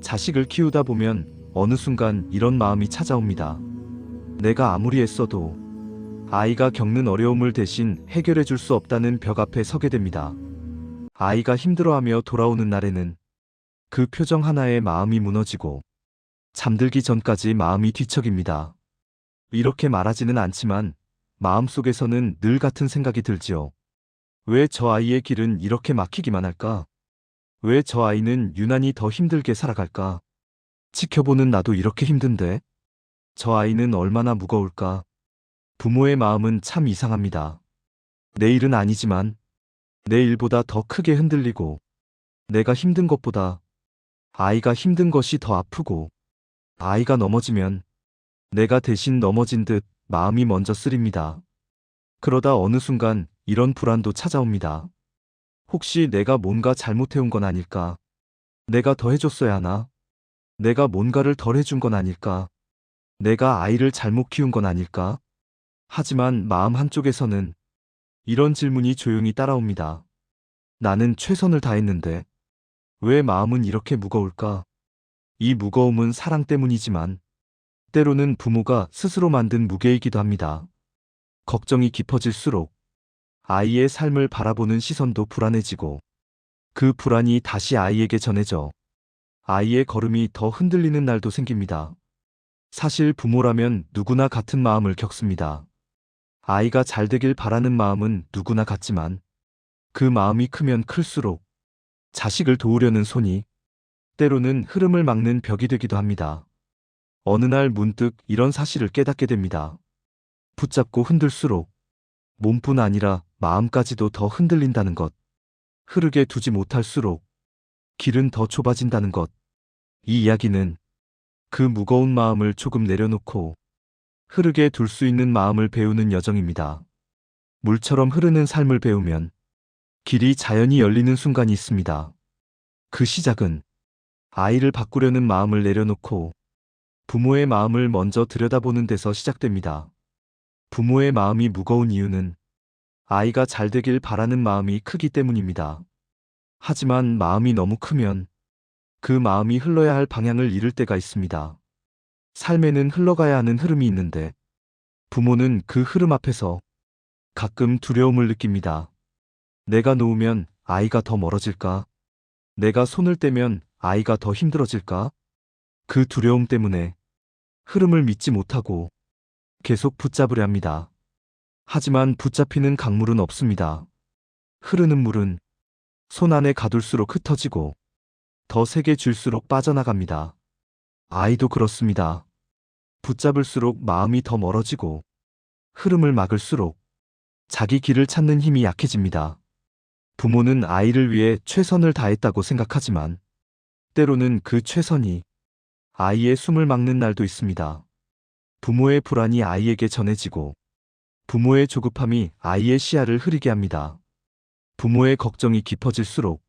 자식을 키우다 보면 어느 순간 이런 마음이 찾아옵니다. 내가 아무리 애써도 아이가 겪는 어려움을 대신 해결해 줄 수 없다는 벽 앞에 서게 됩니다. 아이가 힘들어하며 돌아오는 날에는 그 표정 하나에 마음이 무너지고 잠들기 전까지 마음이 뒤척입니다. 이렇게 말하지는 않지만 마음속에서는 늘 같은 생각이 들지요. 왜 저 아이의 길은 이렇게 막히기만 할까? 왜 저 아이는 유난히 더 힘들게 살아갈까? 지켜보는 나도 이렇게 힘든데? 저 아이는 얼마나 무거울까? 부모의 마음은 참 이상합니다. 내 일은 아니지만 내 일보다 더 크게 흔들리고 내가 힘든 것보다 아이가 힘든 것이 더 아프고 아이가 넘어지면 내가 대신 넘어진 듯 마음이 먼저 쓰립니다. 그러다 어느 순간 이런 불안도 찾아옵니다. 혹시 내가 뭔가 잘못해온 건 아닐까? 내가 더 해줬어야 하나? 내가 뭔가를 덜 해준 건 아닐까? 내가 아이를 잘못 키운 건 아닐까? 하지만 마음 한쪽에서는 이런 질문이 조용히 따라옵니다. 나는 최선을 다했는데 왜 마음은 이렇게 무거울까? 이 무거움은 사랑 때문이지만 때로는 부모가 스스로 만든 무게이기도 합니다. 걱정이 깊어질수록 아이의 삶을 바라보는 시선도 불안해지고 그 불안이 다시 아이에게 전해져 아이의 걸음이 더 흔들리는 날도 생깁니다. 사실 부모라면 누구나 같은 마음을 겪습니다. 아이가 잘 되길 바라는 마음은 누구나 같지만 그 마음이 크면 클수록 자식을 도우려는 손이 때로는 흐름을 막는 벽이 되기도 합니다. 어느 날 문득 이런 사실을 깨닫게 됩니다. 붙잡고 흔들수록 몸뿐 아니라 마음까지도 더 흔들린다는 것. 흐르게 두지 못할수록 길은 더 좁아진다는 것. 이 이야기는 그 무거운 마음을 조금 내려놓고 흐르게 둘 수 있는 마음을 배우는 여정입니다. 물처럼 흐르는 삶을 배우면 길이 자연히 열리는 순간이 있습니다. 그 시작은 아이를 바꾸려는 마음을 내려놓고 부모의 마음을 먼저 들여다보는 데서 시작됩니다. 부모의 마음이 무거운 이유는 아이가 잘 되길 바라는 마음이 크기 때문입니다. 하지만 마음이 너무 크면 그 마음이 흘러야 할 방향을 잃을 때가 있습니다. 삶에는 흘러가야 하는 흐름이 있는데 부모는 그 흐름 앞에서 가끔 두려움을 느낍니다. 내가 놓으면 아이가 더 멀어질까? 내가 손을 떼면 아이가 더 힘들어질까? 그 두려움 때문에 흐름을 믿지 못하고 계속 붙잡으려 합니다. 하지만 붙잡히는 강물은 없습니다. 흐르는 물은 손 안에 가둘수록 흩어지고 더 세게 쥘수록 빠져나갑니다. 아이도 그렇습니다. 붙잡을수록 마음이 더 멀어지고 흐름을 막을수록 자기 길을 찾는 힘이 약해집니다. 부모는 아이를 위해 최선을 다했다고 생각하지만 때로는 그 최선이 아이의 숨을 막는 날도 있습니다. 부모의 불안이 아이에게 전해지고 부모의 조급함이 아이의 시야를 흐리게 합니다. 부모의 걱정이 깊어질수록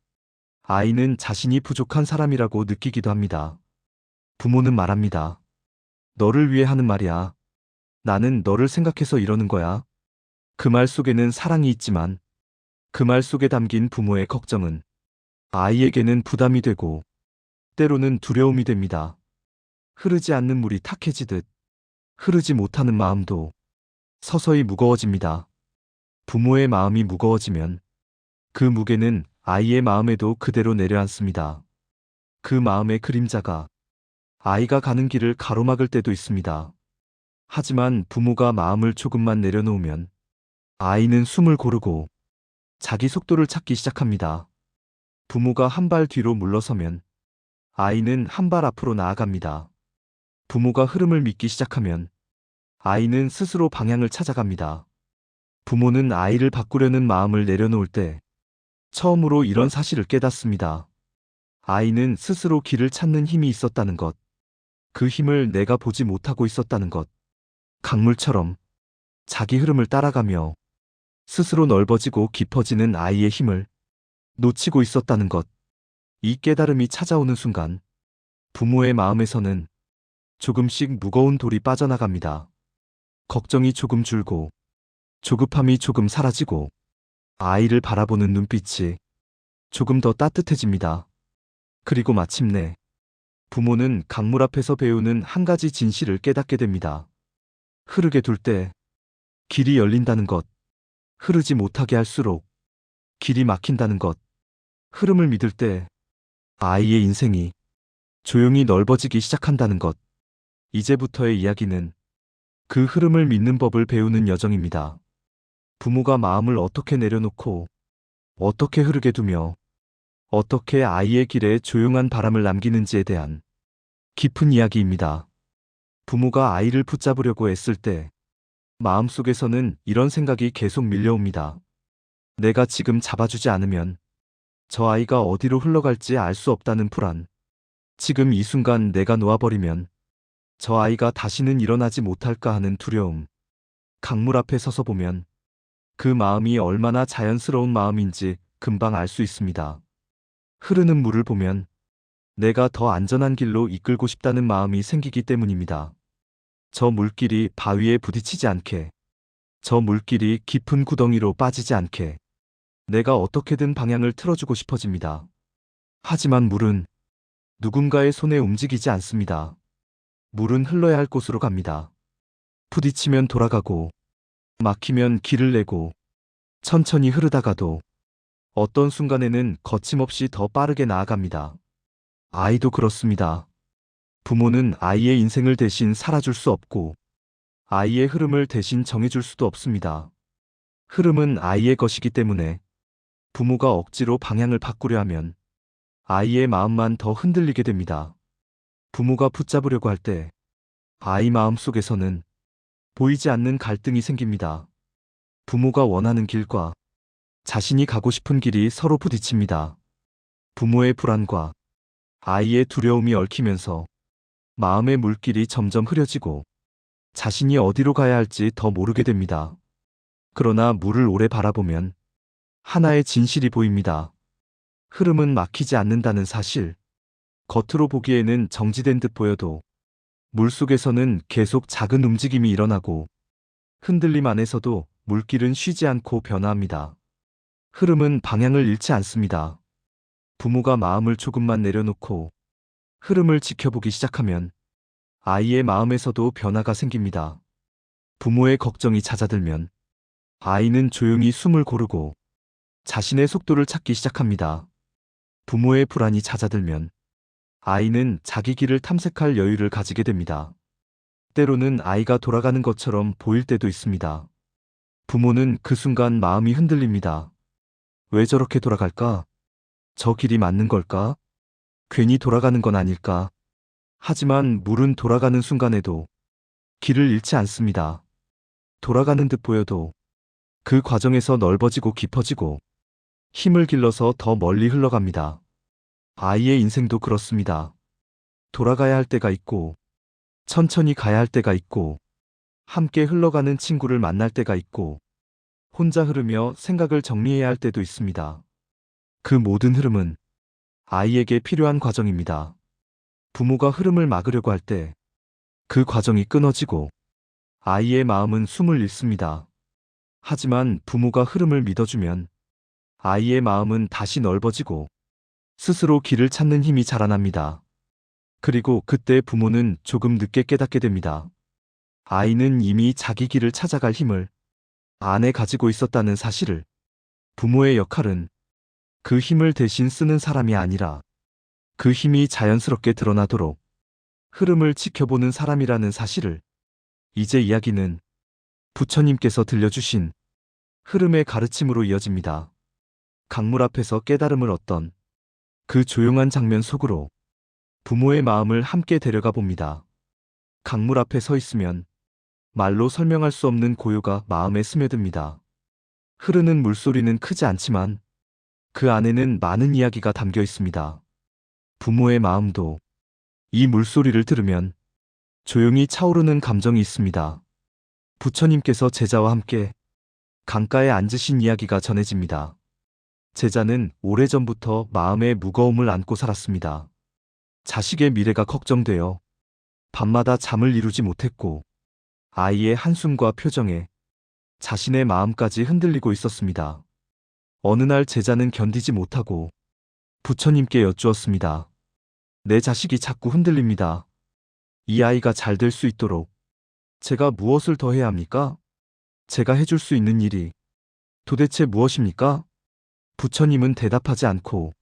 아이는 자신이 부족한 사람이라고 느끼기도 합니다. 부모는 말합니다. 너를 위해 하는 말이야. 나는 너를 생각해서 이러는 거야. 그 말 속에는 사랑이 있지만 그 말 속에 담긴 부모의 걱정은 아이에게는 부담이 되고 때로는 두려움이 됩니다. 흐르지 않는 물이 탁해지듯 흐르지 못하는 마음도 서서히 무거워집니다. 부모의 마음이 무거워지면 그 무게는 아이의 마음에도 그대로 내려앉습니다. 그 마음의 그림자가 아이가 가는 길을 가로막을 때도 있습니다. 하지만 부모가 마음을 조금만 내려놓으면 아이는 숨을 고르고 자기 속도를 찾기 시작합니다. 부모가 한 발 뒤로 물러서면 아이는 한 발 앞으로 나아갑니다. 부모가 흐름을 믿기 시작하면 아이는 스스로 방향을 찾아갑니다. 부모는 아이를 바꾸려는 마음을 내려놓을 때 처음으로 이런 사실을 깨닫습니다. 아이는 스스로 길을 찾는 힘이 있었다는 것. 그 힘을 내가 보지 못하고 있었다는 것. 강물처럼 자기 흐름을 따라가며 스스로 넓어지고 깊어지는 아이의 힘을 놓치고 있었다는 것. 이 깨달음이 찾아오는 순간 부모의 마음에서는 조금씩 무거운 돌이 빠져나갑니다. 걱정이 조금 줄고 조급함이 조금 사라지고 아이를 바라보는 눈빛이 조금 더 따뜻해집니다. 그리고 마침내 부모는 강물 앞에서 배우는 한 가지 진실을 깨닫게 됩니다. 흐르게 둘 때 길이 열린다는 것, 흐르지 못하게 할수록 길이 막힌다는 것, 흐름을 믿을 때 아이의 인생이 조용히 넓어지기 시작한다는 것. 이제부터의 이야기는 그 흐름을 믿는 법을 배우는 여정입니다. 부모가 마음을 어떻게 내려놓고 어떻게 흐르게 두며 어떻게 아이의 길에 조용한 바람을 남기는지에 대한 깊은 이야기입니다. 부모가 아이를 붙잡으려고 애쓸 때 마음속에서는 이런 생각이 계속 밀려옵니다. 내가 지금 잡아주지 않으면 저 아이가 어디로 흘러갈지 알 수 없다는 불안. 지금 이 순간 내가 놓아버리면 저 아이가 다시는 일어나지 못할까 하는 두려움. 강물 앞에 서서 보면 그 마음이 얼마나 자연스러운 마음인지 금방 알 수 있습니다. 흐르는 물을 보면 내가 더 안전한 길로 이끌고 싶다는 마음이 생기기 때문입니다. 저 물길이 바위에 부딪히지 않게, 저 물길이 깊은 구덩이로 빠지지 않게 내가 어떻게든 방향을 틀어주고 싶어집니다. 하지만 물은 누군가의 손에 움직이지 않습니다. 물은 흘러야 할 곳으로 갑니다. 부딪히면 돌아가고, 막히면 길을 내고, 천천히 흐르다가도 어떤 순간에는 거침없이 더 빠르게 나아갑니다. 아이도 그렇습니다. 부모는 아이의 인생을 대신 살아줄 수 없고, 아이의 흐름을 대신 정해줄 수도 없습니다. 흐름은 아이의 것이기 때문에 부모가 억지로 방향을 바꾸려 하면 아이의 마음만 더 흔들리게 됩니다. 부모가 붙잡으려고 할 때 아이 마음 속에서는 보이지 않는 갈등이 생깁니다. 부모가 원하는 길과 자신이 가고 싶은 길이 서로 부딪힙니다. 부모의 불안과 아이의 두려움이 얽히면서 마음의 물길이 점점 흐려지고 자신이 어디로 가야 할지 더 모르게 됩니다. 그러나 물을 오래 바라보면 하나의 진실이 보입니다. 흐름은 막히지 않는다는 사실. 겉으로 보기에는 정지된 듯 보여도 물속에서는 계속 작은 움직임이 일어나고 흔들림 안에서도 물길은 쉬지 않고 변화합니다. 흐름은 방향을 잃지 않습니다. 부모가 마음을 조금만 내려놓고 흐름을 지켜보기 시작하면 아이의 마음에서도 변화가 생깁니다. 부모의 걱정이 잦아들면 아이는 조용히 숨을 고르고 자신의 속도를 찾기 시작합니다. 부모의 불안이 잦아들면 아이는 자기 길을 탐색할 여유를 가지게 됩니다. 때로는 아이가 돌아가는 것처럼 보일 때도 있습니다. 부모는 그 순간 마음이 흔들립니다. 왜 저렇게 돌아갈까? 저 길이 맞는 걸까? 괜히 돌아가는 건 아닐까? 하지만 물은 돌아가는 순간에도 길을 잃지 않습니다. 돌아가는 듯 보여도 그 과정에서 넓어지고 깊어지고 힘을 길러서 더 멀리 흘러갑니다. 아이의 인생도 그렇습니다. 돌아가야 할 때가 있고, 천천히 가야 할 때가 있고, 함께 흘러가는 친구를 만날 때가 있고, 혼자 흐르며 생각을 정리해야 할 때도 있습니다. 그 모든 흐름은 아이에게 필요한 과정입니다. 부모가 흐름을 막으려고 할 때 그 과정이 끊어지고 아이의 마음은 숨을 잃습니다. 하지만 부모가 흐름을 믿어주면 아이의 마음은 다시 넓어지고 스스로 길을 찾는 힘이 자라납니다. 그리고 그때 부모는 조금 늦게 깨닫게 됩니다. 아이는 이미 자기 길을 찾아갈 힘을 안에 가지고 있었다는 사실을. 부모의 역할은 그 힘을 대신 쓰는 사람이 아니라 그 힘이 자연스럽게 드러나도록 흐름을 지켜보는 사람이라는 사실을. 이제 이야기는 부처님께서 들려주신 흐름의 가르침으로 이어집니다. 강물 앞에서 깨달음을 얻던 그 조용한 장면 속으로 부모의 마음을 함께 데려가 봅니다. 강물 앞에 서 있으면 말로 설명할 수 없는 고요가 마음에 스며듭니다. 흐르는 물소리는 크지 않지만 그 안에는 많은 이야기가 담겨 있습니다. 부모의 마음도 이 물소리를 들으면 조용히 차오르는 감정이 있습니다. 부처님께서 제자와 함께 강가에 앉으신 이야기가 전해집니다. 제자는 오래전부터 마음의 무거움을 안고 살았습니다. 자식의 미래가 걱정되어 밤마다 잠을 이루지 못했고 아이의 한숨과 표정에 자신의 마음까지 흔들리고 있었습니다. 어느 날 제자는 견디지 못하고 부처님께 여쭈었습니다. 내 자식이 자꾸 흔들립니다. 이 아이가 잘 될 수 있도록 제가 무엇을 더 해야 합니까? 제가 해줄 수 있는 일이 도대체 무엇입니까? 부처님은 대답하지 않고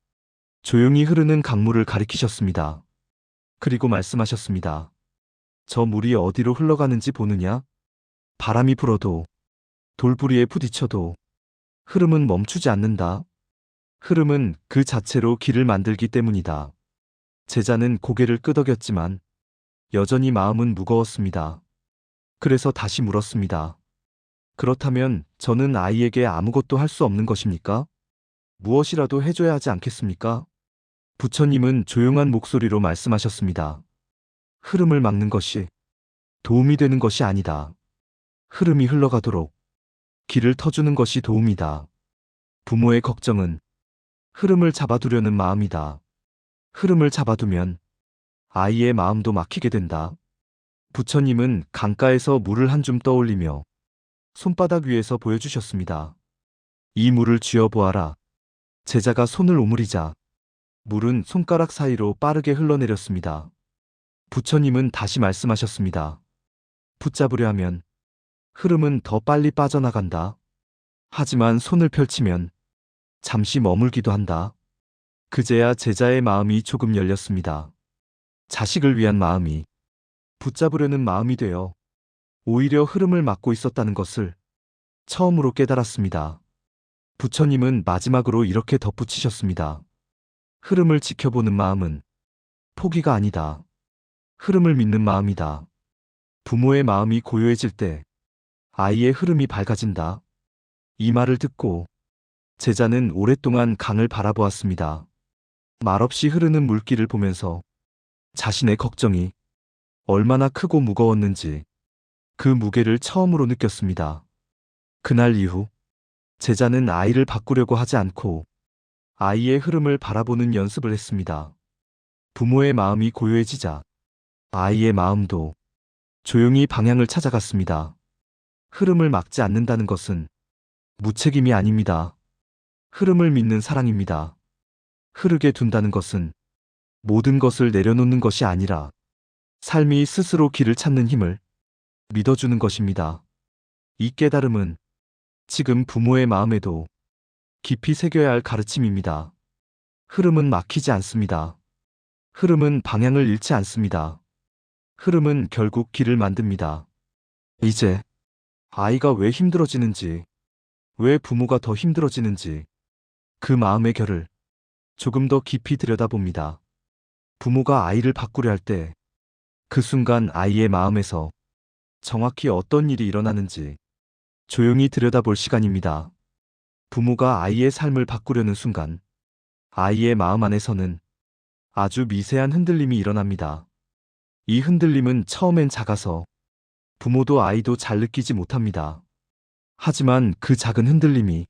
조용히 흐르는 강물을 가리키셨습니다. 그리고 말씀하셨습니다. 저 물이 어디로 흘러가는지 보느냐? 바람이 불어도 돌부리에 부딪혀도 흐름은 멈추지 않는다. 흐름은 그 자체로 길을 만들기 때문이다. 제자는 고개를 끄덕였지만 여전히 마음은 무거웠습니다. 그래서 다시 물었습니다. 그렇다면 저는 아이에게 아무것도 할 수 없는 것입니까? 무엇이라도 해줘야 하지 않겠습니까? 부처님은 조용한 목소리로 말씀하셨습니다. 흐름을 막는 것이 도움이 되는 것이 아니다. 흐름이 흘러가도록 길을 터주는 것이 도움이다. 부모의 걱정은 흐름을 잡아두려는 마음이다. 흐름을 잡아두면 아이의 마음도 막히게 된다. 부처님은 강가에서 물을 한 줌 떠올리며 손바닥 위에서 보여주셨습니다. 이 물을 쥐어보아라. 제자가 손을 오므리자 물은 손가락 사이로 빠르게 흘러내렸습니다. 부처님은 다시 말씀하셨습니다. 붙잡으려 하면 흐름은 더 빨리 빠져나간다. 하지만 손을 펼치면 잠시 머물기도 한다. 그제야 제자의 마음이 조금 열렸습니다. 자식을 위한 마음이 붙잡으려는 마음이 되어 오히려 흐름을 막고 있었다는 것을 처음으로 깨달았습니다. 부처님은 마지막으로 이렇게 덧붙이셨습니다. 흐름을 지켜보는 마음은 포기가 아니다. 흐름을 믿는 마음이다. 부모의 마음이 고요해질 때 아이의 흐름이 밝아진다. 이 말을 듣고 제자는 오랫동안 강을 바라보았습니다. 말없이 흐르는 물길을 보면서 자신의 걱정이 얼마나 크고 무거웠는지 그 무게를 처음으로 느꼈습니다. 그날 이후 제자는 아이를 바꾸려고 하지 않고 아이의 흐름을 바라보는 연습을 했습니다. 부모의 마음이 고요해지자 아이의 마음도 조용히 방향을 찾아갔습니다. 흐름을 막지 않는다는 것은 무책임이 아닙니다. 흐름을 믿는 사랑입니다. 흐르게 둔다는 것은 모든 것을 내려놓는 것이 아니라 삶이 스스로 길을 찾는 힘을 믿어주는 것입니다. 이 깨달음은 지금 부모의 마음에도 깊이 새겨야 할 가르침입니다. 흐름은 막히지 않습니다. 흐름은 방향을 잃지 않습니다. 흐름은 결국 길을 만듭니다. 이제 아이가 왜 힘들어지는지, 왜 부모가 더 힘들어지는지 그 마음의 결을 조금 더 깊이 들여다봅니다. 부모가 아이를 바꾸려 할 때 그 순간 아이의 마음에서 정확히 어떤 일이 일어나는지 조용히 들여다볼 시간입니다. 부모가 아이의 삶을 바꾸려는 순간 아이의 마음 안에서는 아주 미세한 흔들림이 일어납니다. 이 흔들림은 처음엔 작아서 부모도 아이도 잘 느끼지 못합니다. 하지만 그 작은 흔들림이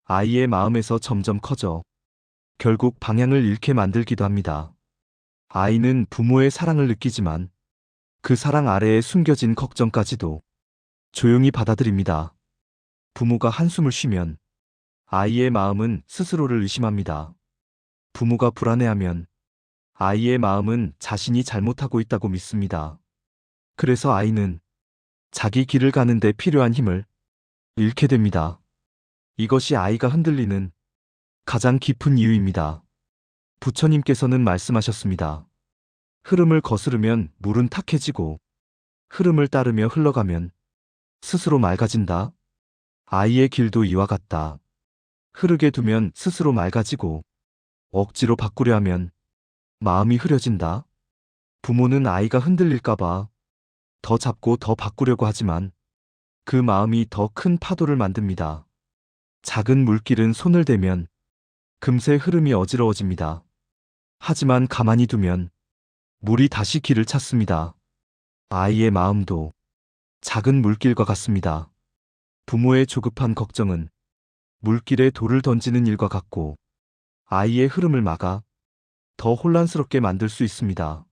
아이의 마음에서 점점 커져 결국 방향을 잃게 만들기도 합니다. 아이는 부모의 사랑을 느끼지만 그 사랑 아래에 숨겨진 걱정까지도 조용히 받아들입니다. 부모가 한숨을 쉬면 아이의 마음은 스스로를 의심합니다. 부모가 불안해하면 아이의 마음은 자신이 잘못하고 있다고 믿습니다. 그래서 아이는 자기 길을 가는 데 필요한 힘을 잃게 됩니다. 이것이 아이가 흔들리는 가장 깊은 이유입니다. 부처님께서는 말씀하셨습니다. 흐름을 거스르면 물은 탁해지고 흐름을 따르며 흘러가면 스스로 맑아진다. 아이의 길도 이와 같다. 흐르게 두면 스스로 맑아지고 억지로 바꾸려 하면 마음이 흐려진다. 부모는 아이가 흔들릴까봐 더 잡고 더 바꾸려고 하지만 그 마음이 더 큰 파도를 만듭니다. 작은 물길은 손을 대면 금세 흐름이 어지러워집니다. 하지만 가만히 두면 물이 다시 길을 찾습니다. 아이의 마음도 작은 물길과 같습니다. 부모의 조급한 걱정은 물길에 돌을 던지는 일과 같고 아이의 흐름을 막아 더 혼란스럽게 만들 수 있습니다.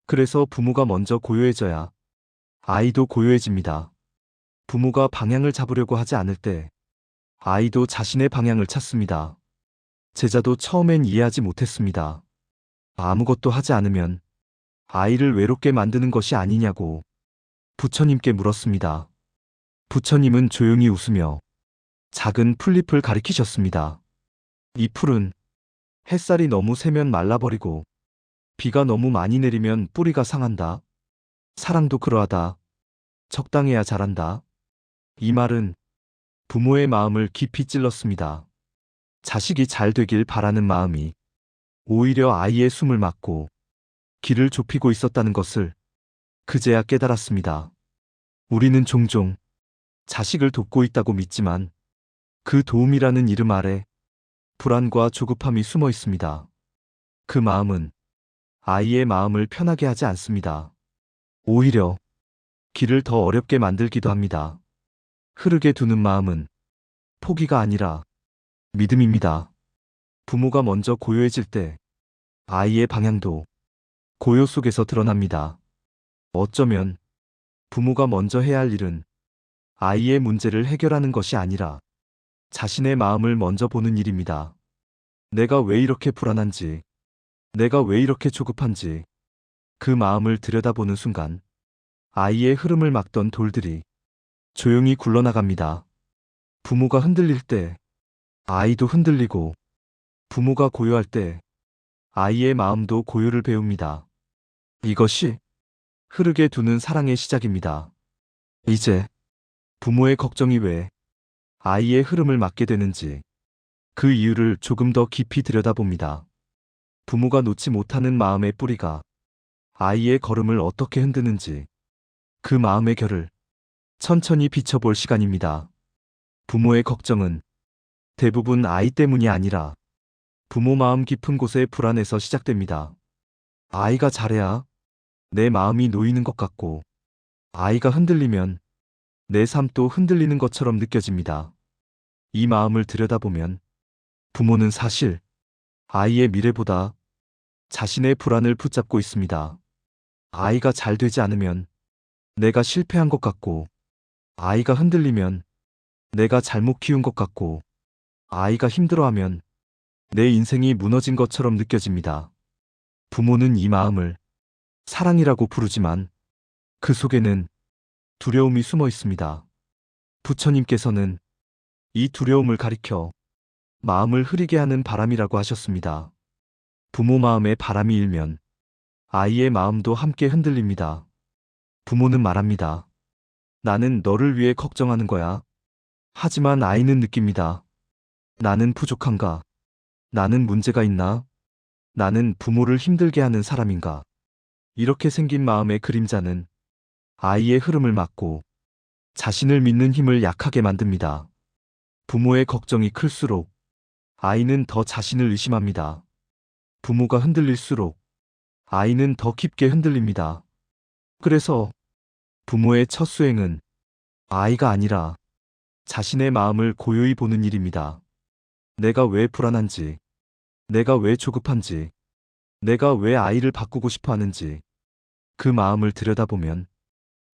그래서 부모가 먼저 고요해져야 아이도 고요해집니다. 부모가 방향을 잡으려고 하지 않을 때 아이도 자신의 방향을 찾습니다. 제자도 처음엔 이해하지 못했습니다. 아무것도 하지 않으면 아이를 외롭게 만드는 것이 아니냐고 부처님께 물었습니다. 부처님은 조용히 웃으며 작은 풀잎을 가리키셨습니다. 이 풀은 햇살이 너무 세면 말라버리고 비가 너무 많이 내리면 뿌리가 상한다. 사랑도 그러하다. 적당해야 자란다. 이 말은 부모의 마음을 깊이 찔렀습니다. 자식이 잘 되길 바라는 마음이 오히려 아이의 숨을 막고 길을 좁히고 있었다는 것을 그제야 깨달았습니다. 우리는 종종 자식을 돕고 있다고 믿지만 그 도움이라는 이름 아래 불안과 조급함이 숨어 있습니다. 그 마음은 아이의 마음을 편하게 하지 않습니다. 오히려 길을 더 어렵게 만들기도 합니다. 흐르게 두는 마음은 포기가 아니라 믿음입니다. 부모가 먼저 고요해질 때 아이의 방향도 고요 속에서 드러납니다. 어쩌면 부모가 먼저 해야 할 일은 아이의 문제를 해결하는 것이 아니라 자신의 마음을 먼저 보는 일입니다. 내가 왜 이렇게 불안한지, 내가 왜 이렇게 조급한지 그 마음을 들여다보는 순간 아이의 흐름을 막던 돌들이 조용히 굴러나갑니다. 부모가 흔들릴 때 아이도 흔들리고 부모가 고요할 때 아이의 마음도 고요를 배웁니다. 이것이 흐르게 두는 사랑의 시작입니다. 이제 부모의 걱정이 왜 아이의 흐름을 막게 되는지 그 이유를 조금 더 깊이 들여다봅니다. 부모가 놓지 못하는 마음의 뿌리가 아이의 걸음을 어떻게 흔드는지 그 마음의 결을 천천히 비춰볼 시간입니다. 부모의 걱정은 대부분 아이 때문이 아니라 부모 마음 깊은 곳의 불안에서 시작됩니다. 아이가 잘해야 내 마음이 놓이는 것 같고 아이가 흔들리면 내 삶도 흔들리는 것처럼 느껴집니다. 이 마음을 들여다보면 부모는 사실 아이의 미래보다 자신의 불안을 붙잡고 있습니다. 아이가 잘 되지 않으면 내가 실패한 것 같고 아이가 흔들리면 내가 잘못 키운 것 같고 아이가 힘들어하면 내 인생이 무너진 것처럼 느껴집니다. 부모는 이 마음을 사랑이라고 부르지만 그 속에는 두려움이 숨어 있습니다. 부처님께서는 이 두려움을 가리켜 마음을 흐리게 하는 바람이라고 하셨습니다. 부모 마음에 바람이 일면 아이의 마음도 함께 흔들립니다. 부모는 말합니다. 나는 너를 위해 걱정하는 거야. 하지만 아이는 느낍니다. 나는 부족한가? 나는 문제가 있나? 나는 부모를 힘들게 하는 사람인가? 이렇게 생긴 마음의 그림자는 아이의 흐름을 막고 자신을 믿는 힘을 약하게 만듭니다. 부모의 걱정이 클수록 아이는 더 자신을 의심합니다. 부모가 흔들릴수록 아이는 더 깊게 흔들립니다. 그래서 부모의 첫 수행은 아이가 아니라 자신의 마음을 고요히 보는 일입니다. 내가 왜 불안한지, 내가 왜 조급한지, 내가 왜 아이를 바꾸고 싶어 하는지 그 마음을 들여다보면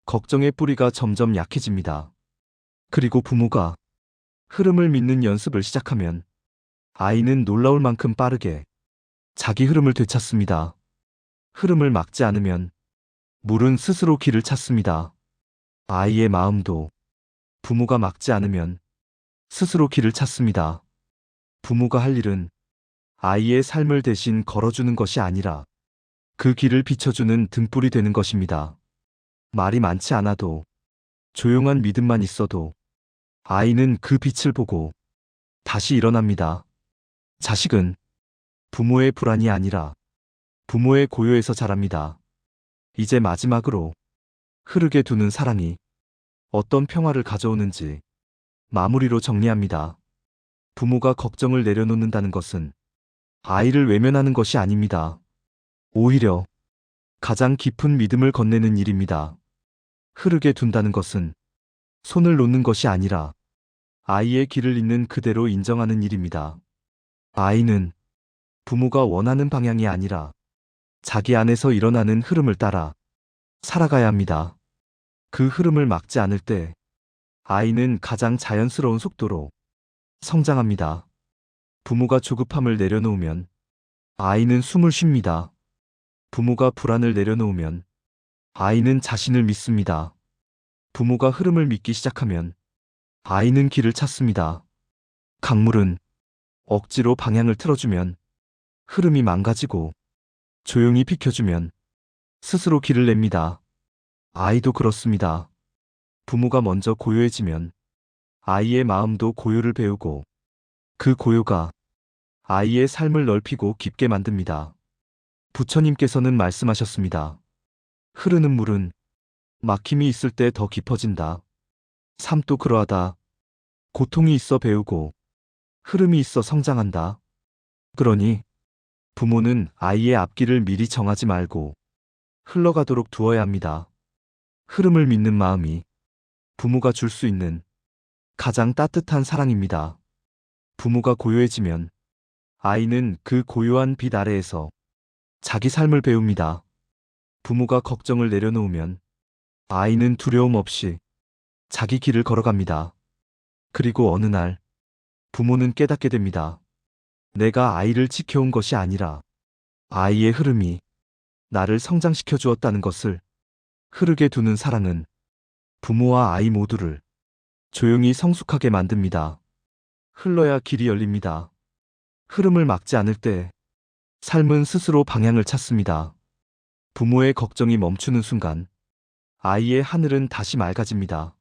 걱정의 뿌리가 점점 약해집니다. 그리고 부모가 흐름을 믿는 연습을 시작하면 아이는 놀라울 만큼 빠르게 자기 흐름을 되찾습니다. 흐름을 막지 않으면 물은 스스로 길을 찾습니다. 아이의 마음도 부모가 막지 않으면 스스로 길을 찾습니다. 부모가 할 일은 아이의 삶을 대신 걸어주는 것이 아니라 그 길을 비춰주는 등불이 되는 것입니다. 말이 많지 않아도 조용한 믿음만 있어도 아이는 그 빛을 보고 다시 일어납니다. 자식은 부모의 불안이 아니라 부모의 고요에서 자랍니다. 이제 마지막으로 흐르게 두는 사랑이 어떤 평화를 가져오는지 마무리로 정리합니다. 부모가 걱정을 내려놓는다는 것은 아이를 외면하는 것이 아닙니다. 오히려 가장 깊은 믿음을 건네는 일입니다. 흐르게 둔다는 것은 손을 놓는 것이 아니라 아이의 길을 있는 그대로 인정하는 일입니다. 아이는 부모가 원하는 방향이 아니라 자기 안에서 일어나는 흐름을 따라 살아가야 합니다. 그 흐름을 막지 않을 때 아이는 가장 자연스러운 속도로 성장합니다. 부모가 조급함을 내려놓으면 아이는 숨을 쉽니다. 부모가 불안을 내려놓으면 아이는 자신을 믿습니다. 부모가 흐름을 믿기 시작하면 아이는 길을 찾습니다. 강물은 억지로 방향을 틀어주면 흐름이 망가지고 조용히 비켜주면 스스로 길을 냅니다. 아이도 그렇습니다. 부모가 먼저 고요해지면 아이의 마음도 고요를 배우고 그 고요가 아이의 삶을 넓히고 깊게 만듭니다. 부처님께서는 말씀하셨습니다. 흐르는 물은 막힘이 있을 때 더 깊어진다. 삶도 그러하다. 고통이 있어 배우고 흐름이 있어 성장한다. 그러니 부모는 아이의 앞길을 미리 정하지 말고 흘러가도록 두어야 합니다. 흐름을 믿는 마음이 부모가 줄 수 있는 가장 따뜻한 사랑입니다. 부모가 고요해지면 아이는 그 고요한 빛 아래에서 자기 삶을 배웁니다. 부모가 걱정을 내려놓으면 아이는 두려움 없이 자기 길을 걸어갑니다. 그리고 어느 날 부모는 깨닫게 됩니다. 내가 아이를 지켜온 것이 아니라 아이의 흐름이 나를 성장시켜 주었다는 것을. 흐르게 두는 사랑은 부모와 아이 모두를 조용히 성숙하게 만듭니다. 흘러야 길이 열립니다. 흐름을 막지 않을 때 삶은 스스로 방향을 찾습니다. 부모의 걱정이 멈추는 순간 아이의 하늘은 다시 맑아집니다.